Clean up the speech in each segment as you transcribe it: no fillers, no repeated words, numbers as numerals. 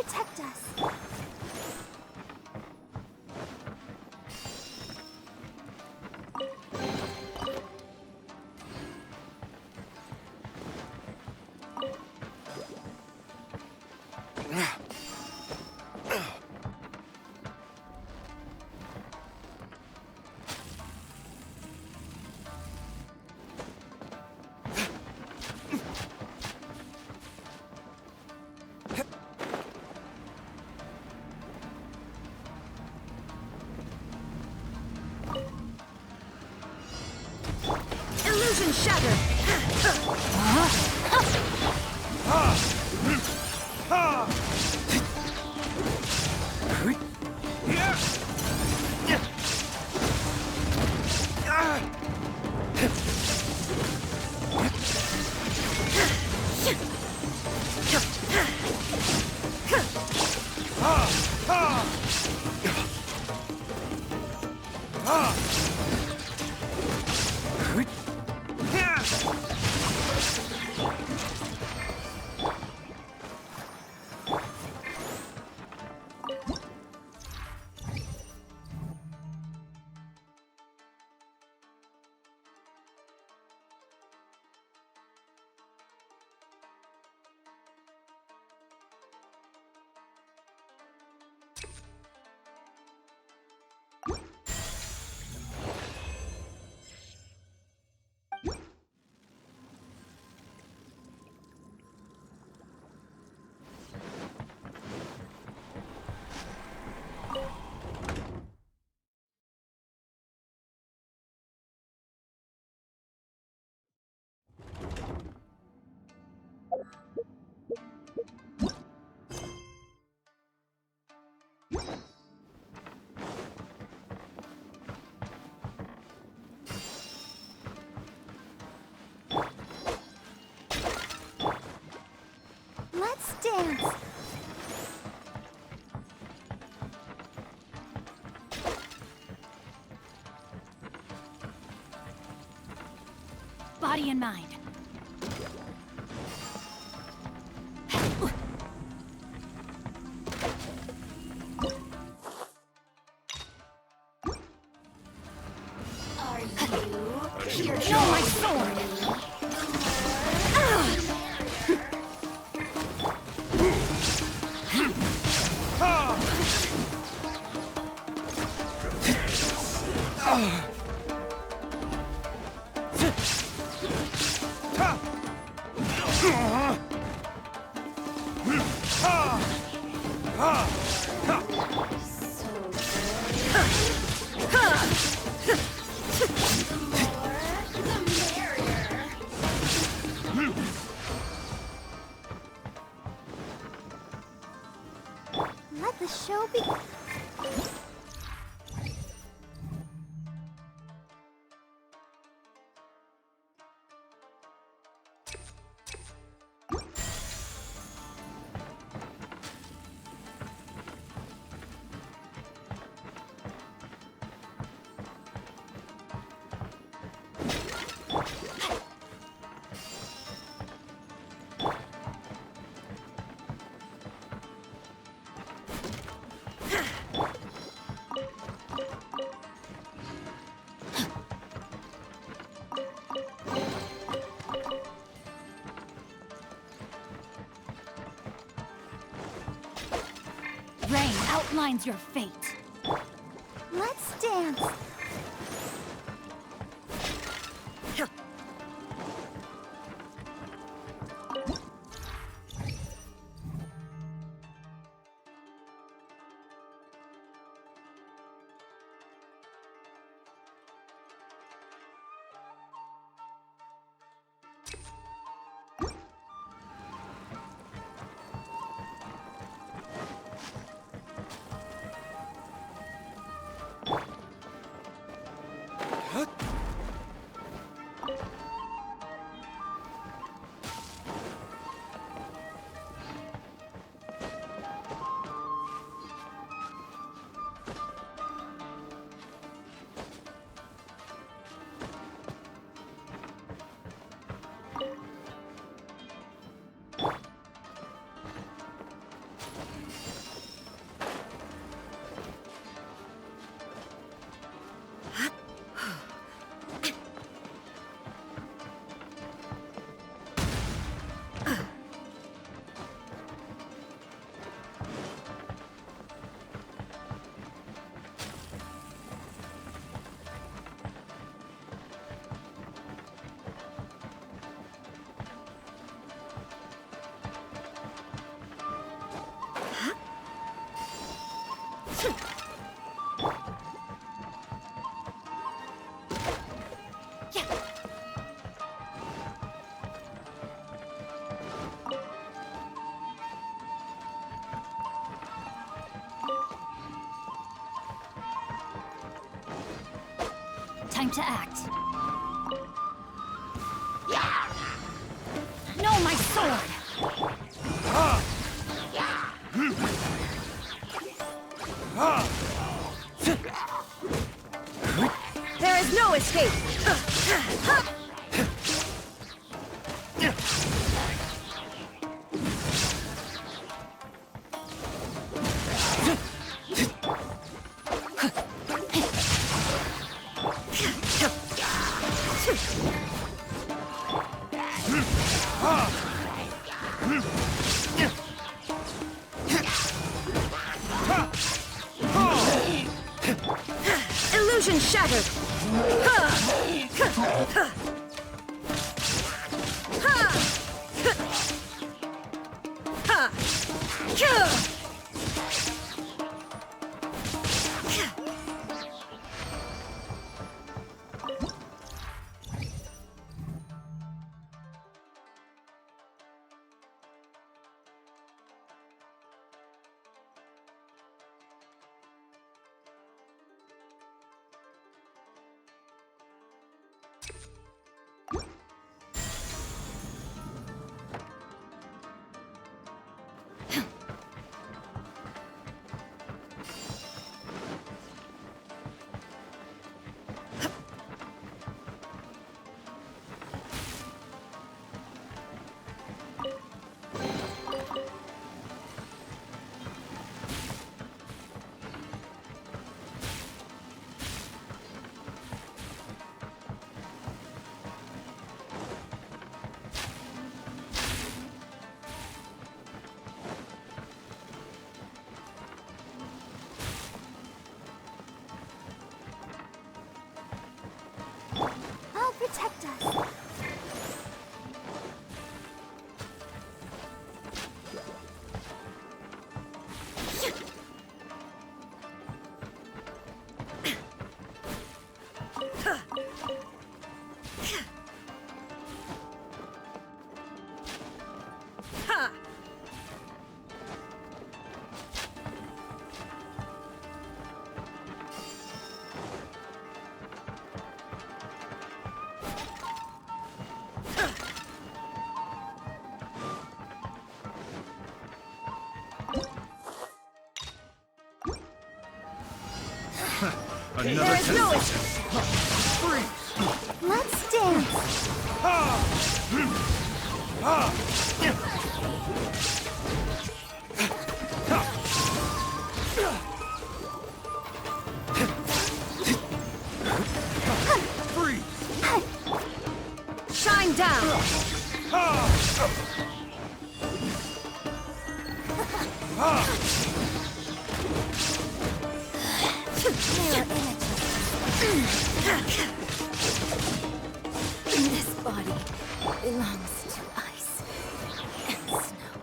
protect us. Illusion shattered! Let's dance. Body and mind. Are you here? No, my sword! Let the show be. Rain outlines your fate. Let's dance. Time to act. No, my sword! There is no escape! Illusion shattered! I'll protect us. Another There is no test. Let's dance. shine down! This body belongs to ice and snow.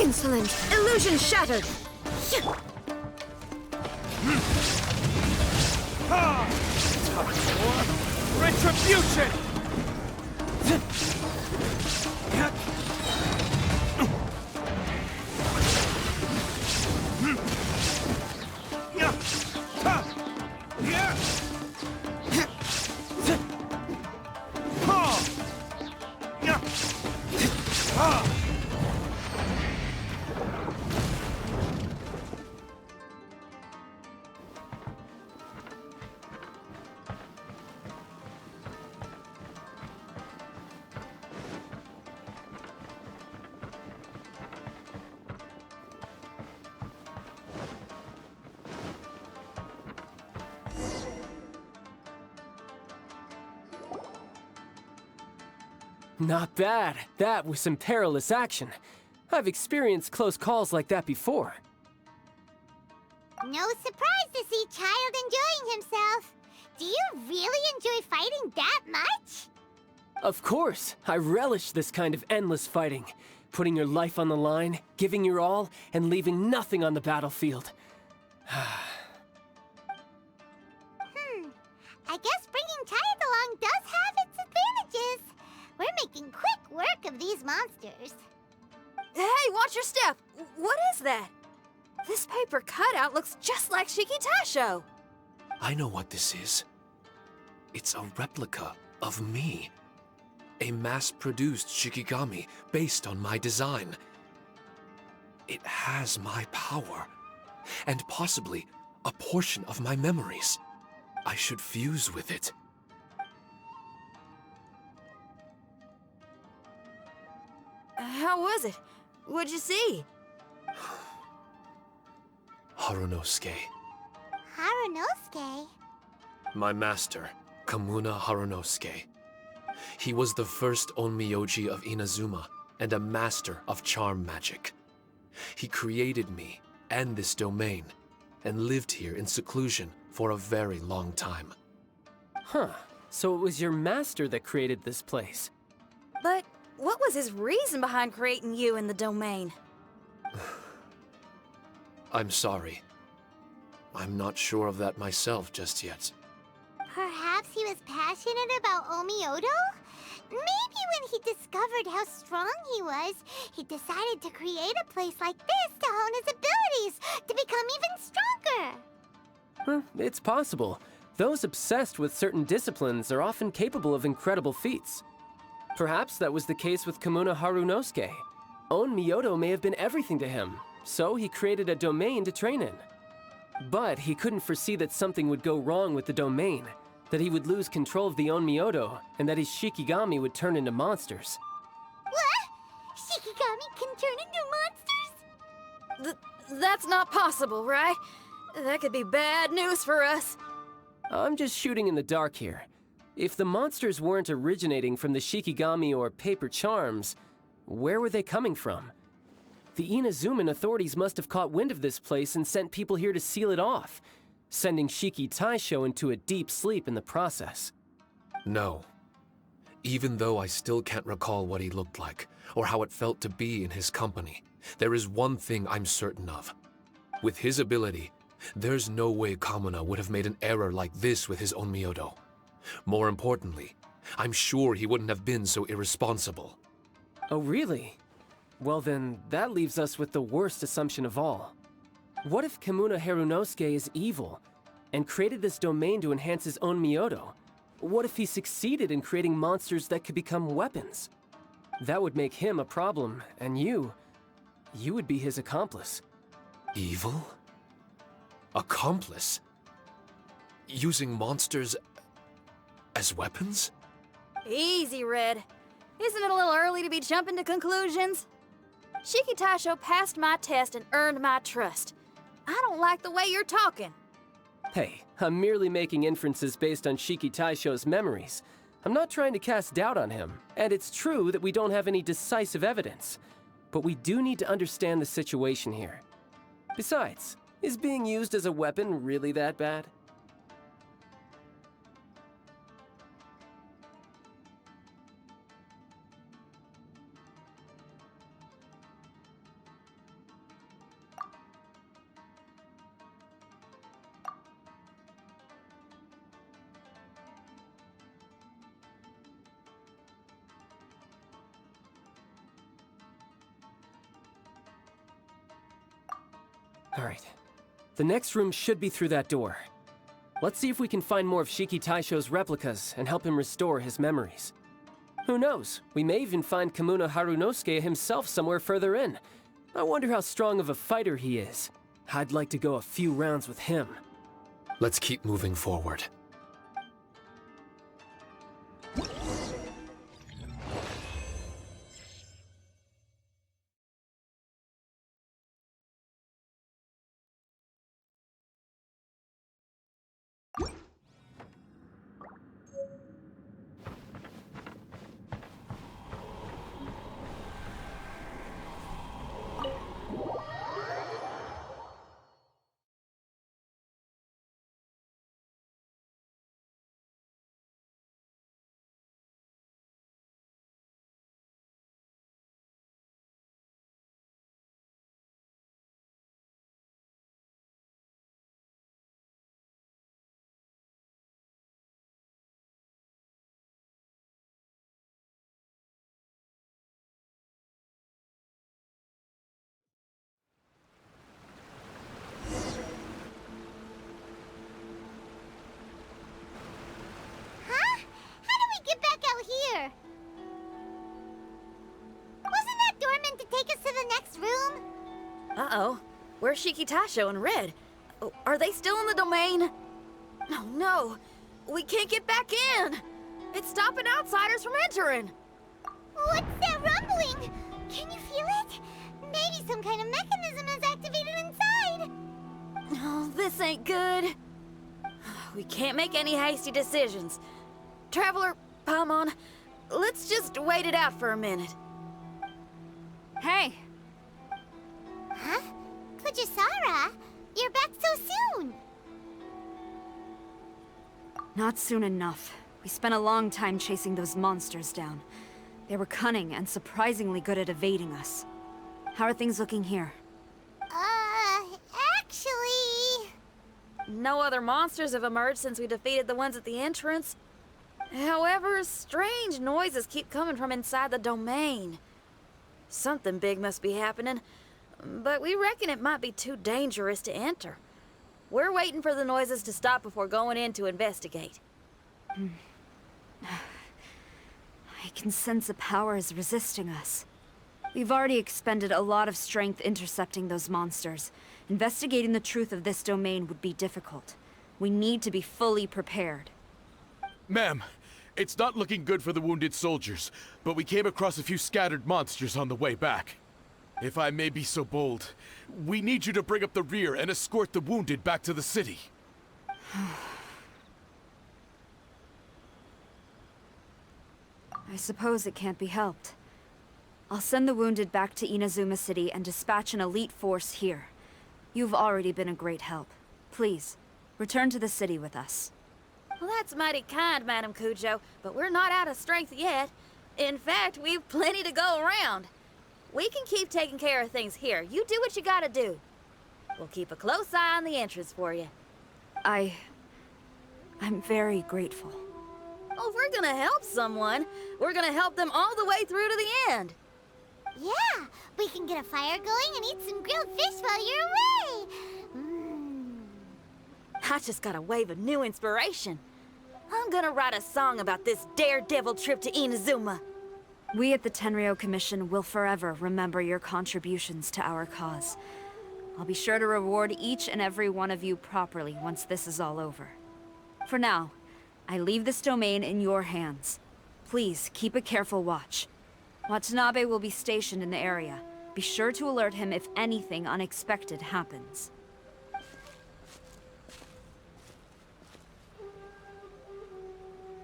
Insolent! Illusion shattered! Retribution! Not bad. That was some perilous action. I've experienced close calls like that before. No surprise to see Child enjoying himself. Do you really enjoy fighting that much? Of course, I relish this kind of endless fighting. Putting your life on the line, giving your all, and leaving nothing on the battlefield. I guess bringing Child along does have its advantages. We're making quick work of these monsters. Hey, watch your step! What is that? This paper cutout looks just like Shiki Taisho. I know what this is. It's a replica of me. A mass-produced Shikigami based on my design. It has my power, and possibly a portion of my memories. I should fuse with it. How was it? What'd you see? Harunosuke. Harunosuke? My master, Kamuna Harunosuke. He was the first Onmyoji of Inazuma and a master of charm magic. He created me and this domain and lived here in seclusion for a very long time. Huh. So it was your master that created this place. But what was his reason behind creating you in the domain? I'm sorry. I'm not sure of that myself just yet. Perhaps he was passionate about Omiodo? Maybe when he discovered how strong he was, he decided to create a place like this to hone his abilities, to become even stronger. It's possible. Those obsessed with certain disciplines are often capable of incredible feats. Perhaps that was the case with Kamuna Harunosuke. Onmyodo may have been everything to him, so he created a domain to train in. But he couldn't foresee that something would go wrong with the domain, that he would lose control of the Onmyodo, and that his Shikigami would turn into monsters. What? Shikigami can turn into monsters? That's not possible, right? That could be bad news for us. I'm just shooting in the dark here. If the monsters weren't originating from the Shikigami or paper charms, where were they coming from? The Inazuman authorities must have caught wind of this place and sent people here to seal it off, sending Shiki Taisho into a deep sleep in the process. No. Even though I still can't recall what he looked like, or how it felt to be in his company, there is one thing I'm certain of. With his ability, there's no way Kamuna would have made an error like this with his Onmyodo. More importantly, I'm sure he wouldn't have been so irresponsible. Oh, really? Well then, that leaves us with the worst assumption of all. What if Kamuna Harunosuke is evil, and created this domain to enhance his own Myoto? What if he succeeded in creating monsters that could become weapons? That would make him a problem, and you would be his accomplice. Evil? Accomplice? Using monsters as weapons? Easy, Red. Isn't it a little early to be jumping to conclusions? Shiki Taisho passed my test and earned my trust. I don't like the way you're talking. Hey, I'm merely making inferences based on Shiki Taisho's memories. I'm not trying to cast doubt on him, and it's true that we don't have any decisive evidence. But we do need to understand the situation here. Besides, is being used as a weapon really that bad? All right. The next room should be through that door. Let's see if we can find more of Shiki Taisho's replicas and help him restore his memories. Who knows? We may even find Kamuna Harunosuke himself somewhere further in. I wonder how strong of a fighter he is. I'd like to go a few rounds with him. Let's keep moving forward. Huh? How do we get back out here? Wasn't that door meant to take us to the next room? Uh-oh. Where's Shiki Tasho and Red? Oh, are they still in the domain? Oh, no. We can't get back in. It's stopping outsiders from entering. What's that rumbling? Can you feel it? Maybe some kind of mechanism is activated inside. Oh, this ain't good. We can't make any hasty decisions. Traveler, Paimon, let's just wait it out for a minute. Hey, Huh? Kujisara, you're back so soon. not soon enough. We spent a long time chasing those monsters down. They were cunning and surprisingly good at evading us. How are things looking here? Actually... No other monsters have emerged since we defeated the ones at the entrance. However, strange noises keep coming from inside the domain. Something big must be happening, but we reckon it might be too dangerous to enter. We're waiting for the noises to stop before going in to investigate. I can sense a power is resisting us. We've already expended a lot of strength intercepting those monsters. Investigating the truth of this domain would be difficult. We need to be fully prepared. Ma'am, it's not looking good for the wounded soldiers, but we came across a few scattered monsters on the way back. If I may be so bold, we need you to bring up the rear and escort the wounded back to the city. I suppose it can't be helped. I'll send the wounded back to Inazuma City and dispatch an elite force here. You've already been a great help. Please, return to the city with us. Well, that's mighty kind, Madam Cujo, but we're not out of strength yet. In fact, we've plenty to go around. We can keep taking care of things here. You do what you gotta do. We'll keep a close eye on the entrance for you. I'm very grateful. Oh, if we're gonna help someone, we're gonna help them all the way through to the end. Yeah, we can get a fire going and eat some grilled fish while you're away. I just got a wave of new inspiration. I'm gonna write a song about this daredevil trip to Inazuma. We at the Tenryo Commission will forever remember your contributions to our cause. I'll be sure to reward each and every one of you properly once this is all over. For now, I leave this domain in your hands. Please keep a careful watch. Watanabe will be stationed in the area. Be sure to alert him if anything unexpected happens.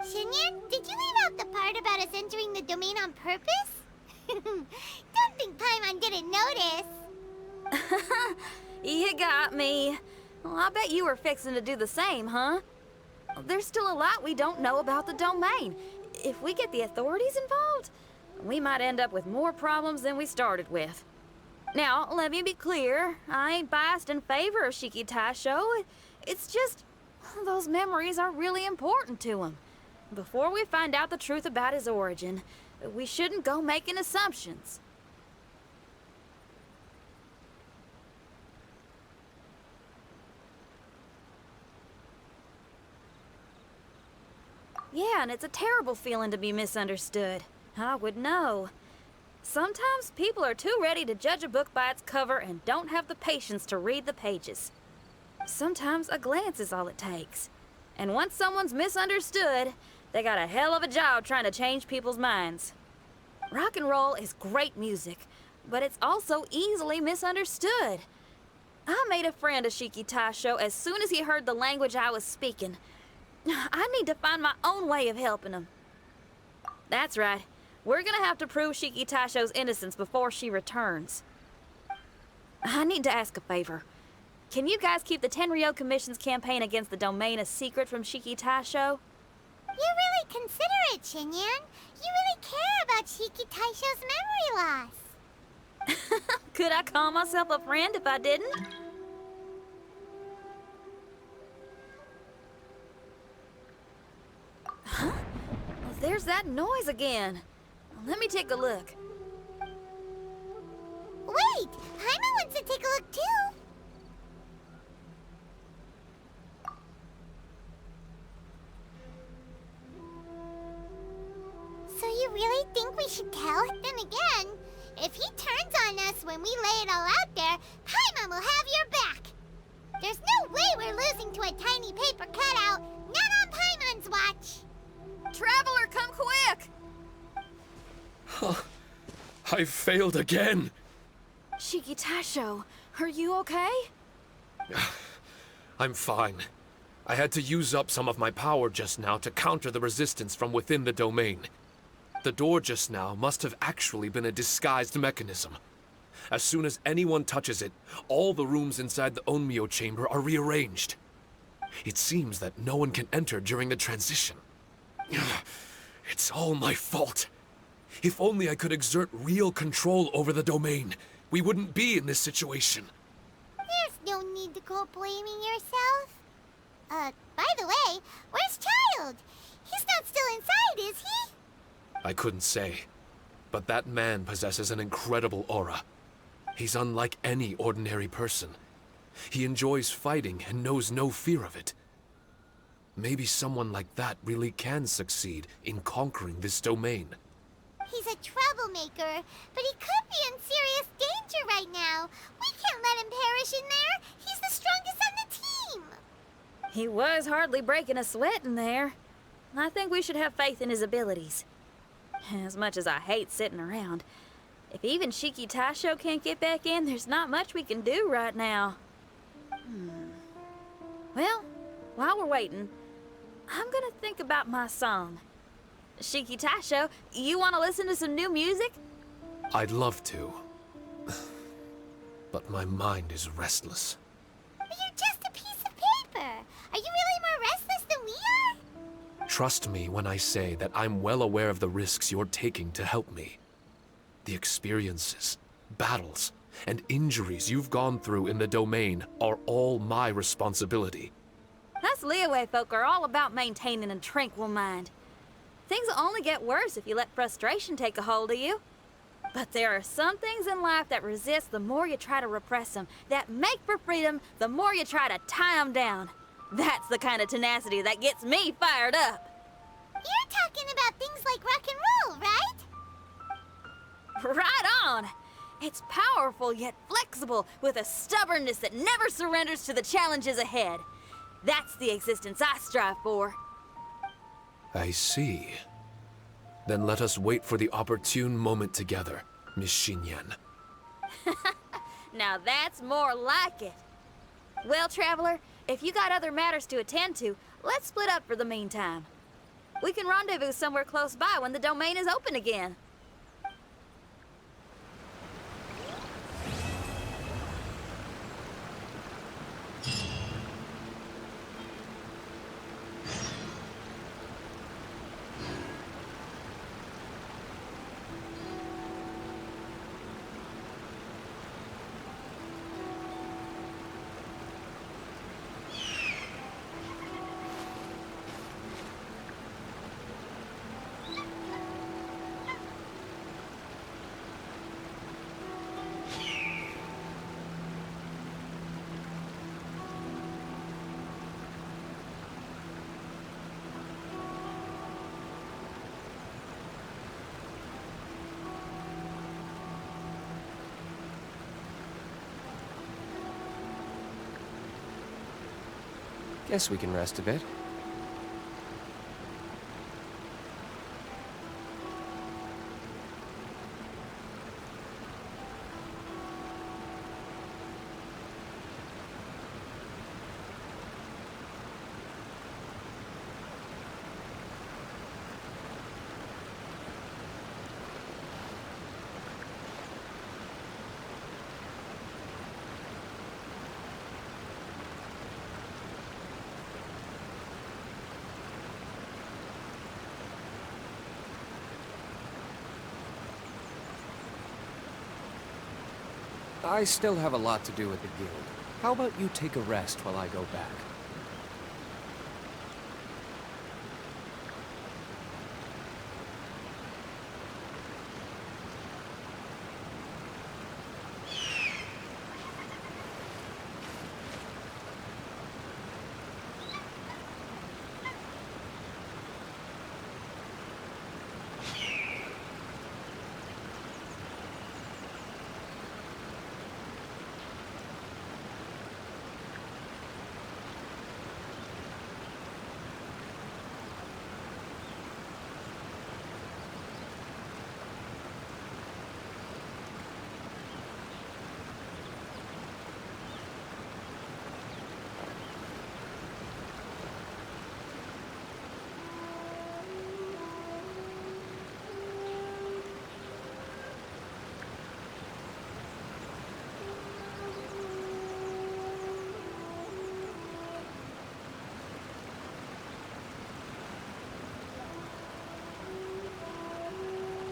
Shinyan, did you leave out the part about us entering the domain on purpose? Don't think Paimon didn't notice. You got me. Well, I bet you were fixing to do the same, huh? There's still a lot we don't know about the domain. If we get the authorities involved, we might end up with more problems than we started with. Now, let me be clear. I ain't biased in favor of Shiki Taisho. It's just, those memories are really important to him. Before we find out the truth about his origin, we shouldn't go making assumptions. Yeah, and it's a terrible feeling to be misunderstood. I would know. Sometimes people are too ready to judge a book by its cover and don't have the patience to read the pages. Sometimes a glance is all it takes. And once someone's misunderstood, they got a hell of a job trying to change people's minds. Rock and roll is great music, but it's also easily misunderstood. I made a friend of Shiki Taisho as soon as he heard the language I was speaking. I need to find my own way of helping him. That's right. We're gonna have to prove Shiki Taisho's innocence before she returns. I need to ask a favor. Can you guys keep the Tenryou Commission's campaign against the domain a secret from Shiki Taisho? You're really considerate, Xinyan. You really care about Shiki Taisho's memory loss. Could I call myself a friend if I didn't? Huh? Well, there's that noise again. Let me take a look. Wait! Paimon wants to take a look too! So you really think we should tell him? Then again, if he turns on us when we lay it all out there, Paimon will have your back! There's no way we're losing to a tiny paper cutout, not on Paimon's watch! Traveler, come quick! I failed again! Shiki Taisho, are you okay? I'm fine. I had to use up some of my power just now to counter the resistance from within the domain. The door just now must have actually been a disguised mechanism. As soon as anyone touches it, all the rooms inside the Onmyo chamber are rearranged. It seems that no one can enter during the transition. It's all my fault. If only I could exert real control over the domain, we wouldn't be in this situation. There's no need to go blaming yourself. By the way, where's Child? He's not still inside, is he? I couldn't say, but that man possesses an incredible aura. He's unlike any ordinary person. He enjoys fighting and knows no fear of it. Maybe someone like that really can succeed in conquering this domain. He's a troublemaker, but he could be in serious danger right now. We can't let him perish in there. He's the strongest on the team. He was hardly breaking a sweat in there. I think we should have faith in his abilities. As much as I hate sitting around, if even Shiki Taisho can't get back in, there's not much we can do right now. Well, while we're waiting, I'm gonna think about my song. Shiki Taisho, you want to listen to some new music? I'd love to. But my mind is restless. But you're just a piece of paper. Are you really more restless than we are? Trust me when I say that I'm well aware of the risks you're taking to help me. The experiences, battles, and injuries you've gone through in the domain are all my responsibility. Us Liyue folk are all about maintaining a tranquil mind. Things will only get worse if you let frustration take a hold of you. But there are some things in life that resist the more you try to repress them, that make for freedom the more you try to tie them down. That's the kind of tenacity that gets me fired up. You're talking about things like rock and roll, right? Right on! It's powerful yet flexible, with a stubbornness that never surrenders to the challenges ahead. That's the existence I strive for. I see. Then let us wait for the opportune moment together, Miss Xinyan. Now that's more like it. Well, Traveler, if you got other matters to attend to, let's split up for the meantime. We can rendezvous somewhere close by when the domain is open again. Guess we can rest a bit. I still have a lot to do with the guild. How about you take a rest while I go back?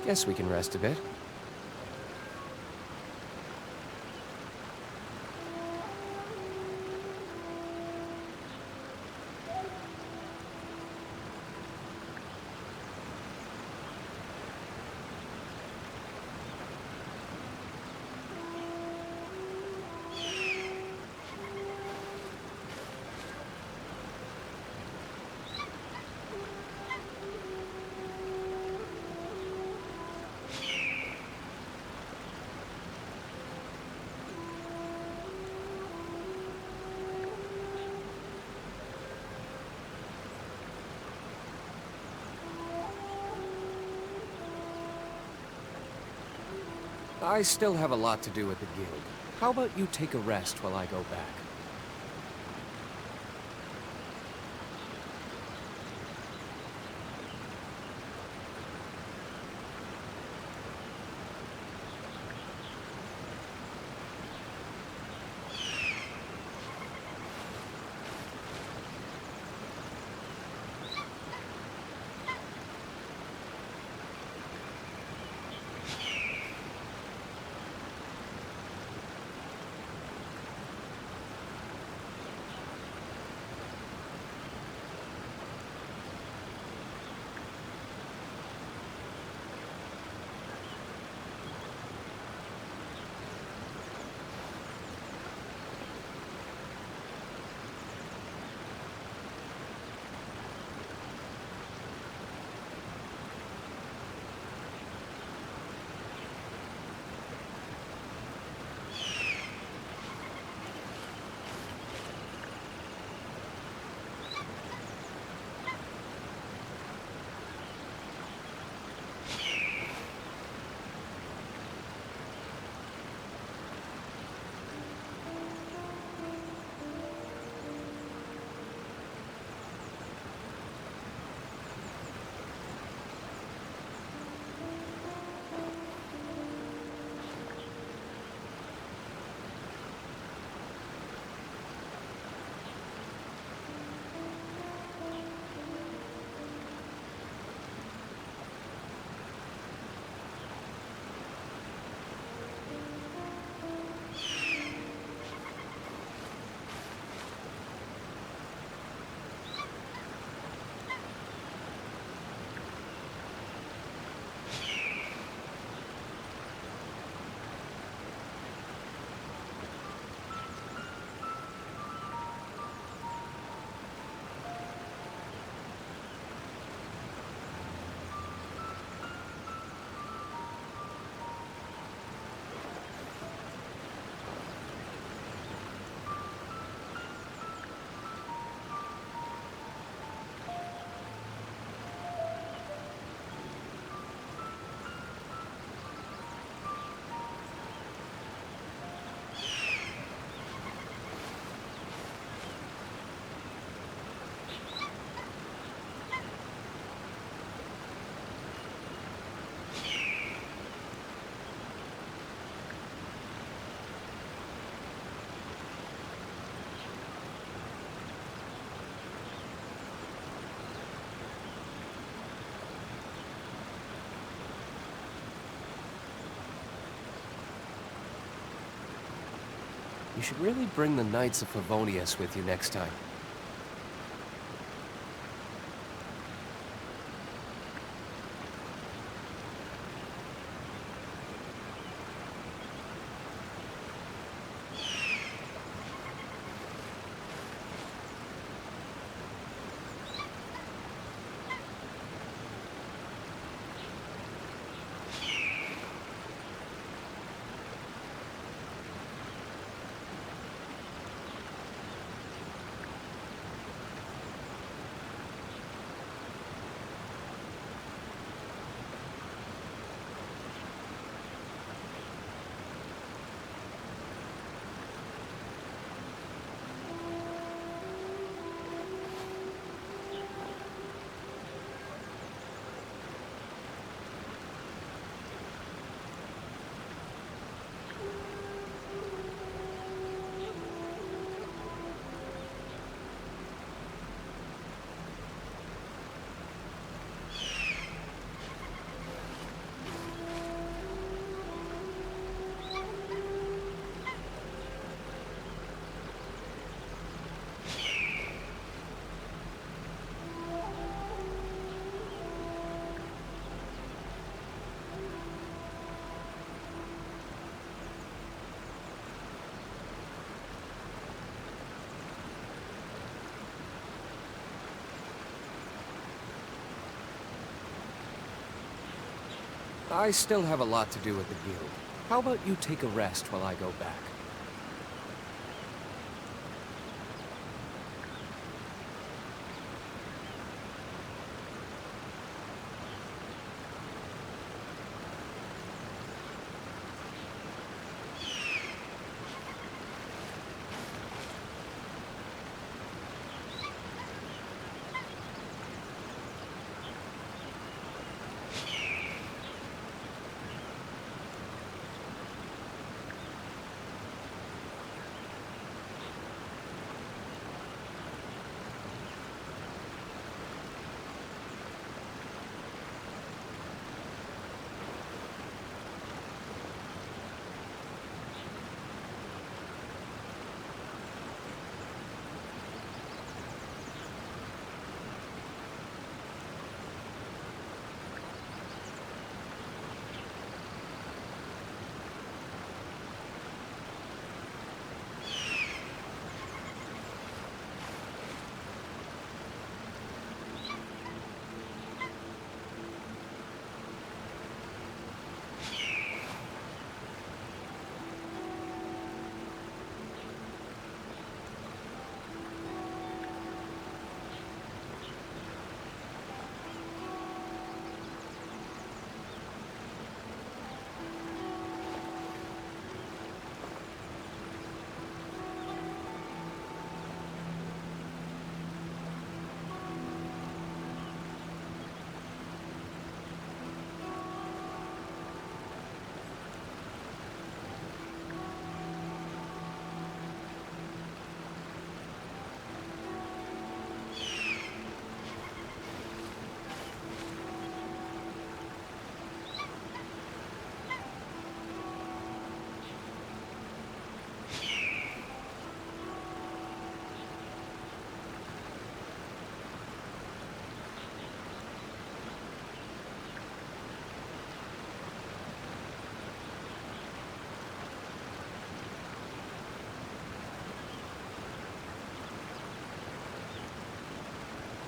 Guess we can rest a bit. I still have a lot to do with the guild. How about you take a rest while I go back? You should really bring the Knights of Favonius with you next time. I still have a lot to do with the guild. How about you take a rest while I go back?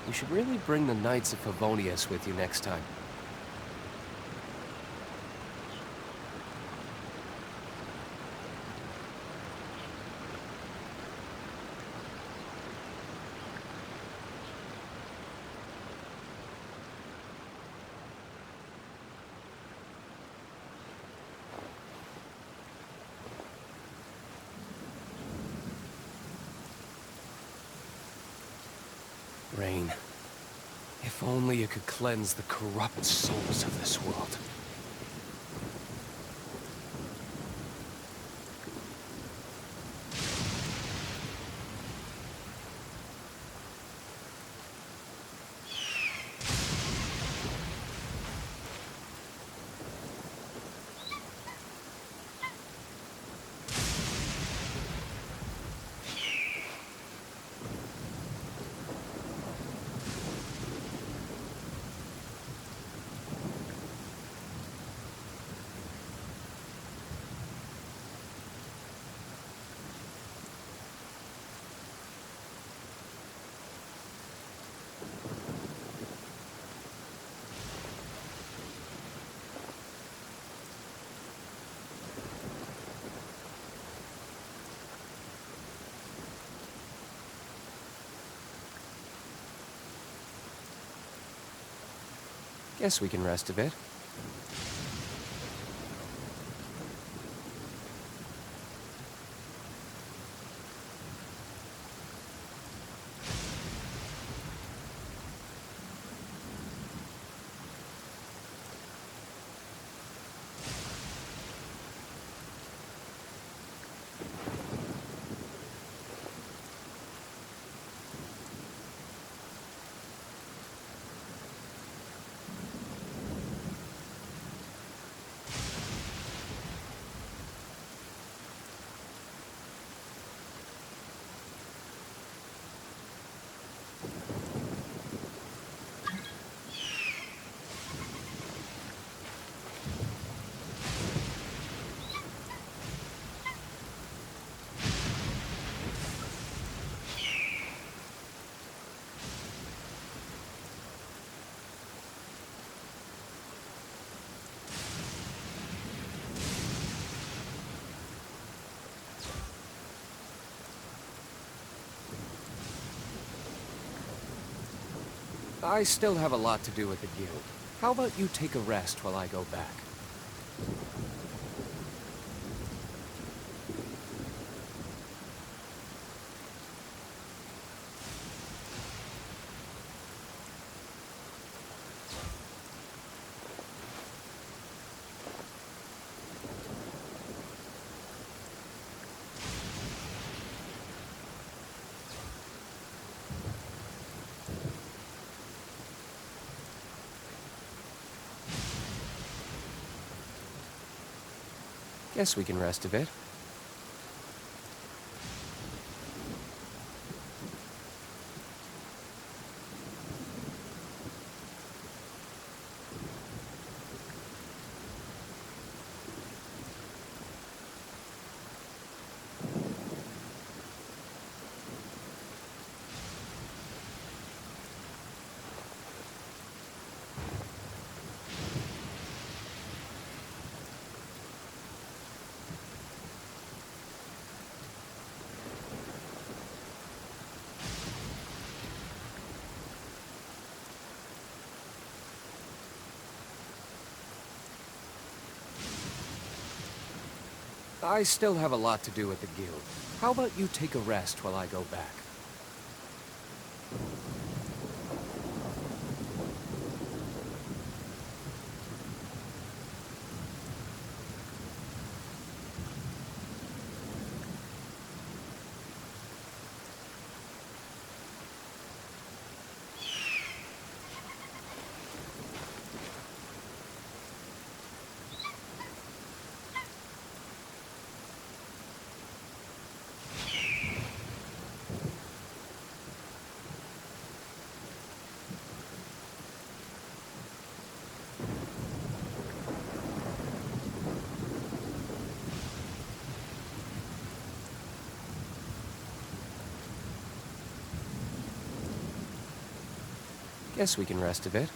You should really bring the Knights of Favonius with you next time. Rain. If only you could cleanse the corrupt souls of this world. Guess we can rest a bit. I still have a lot to do with the guild. How about you take a rest while I go back? Guess we can rest a bit. I still have a lot to do with the guild. How about you take a rest while I go back? Guess we can rest a bit.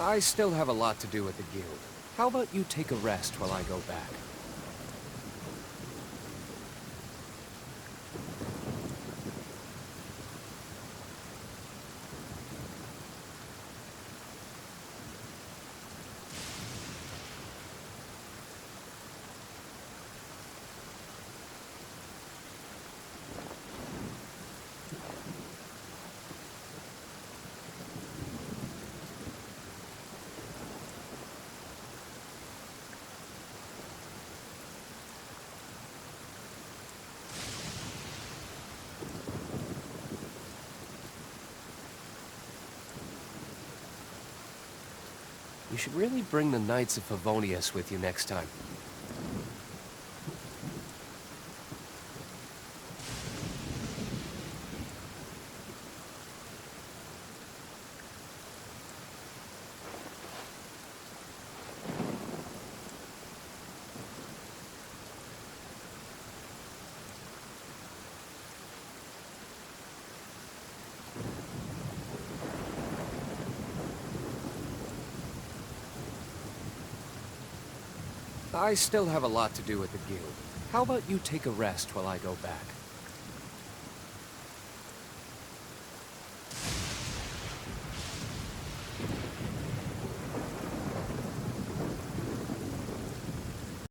I still have a lot to do with the guild. How about you take a rest while I go back? You should really bring the Knights of Favonius with you next time. I still have a lot to do with the guild. How about you take a rest while I go back?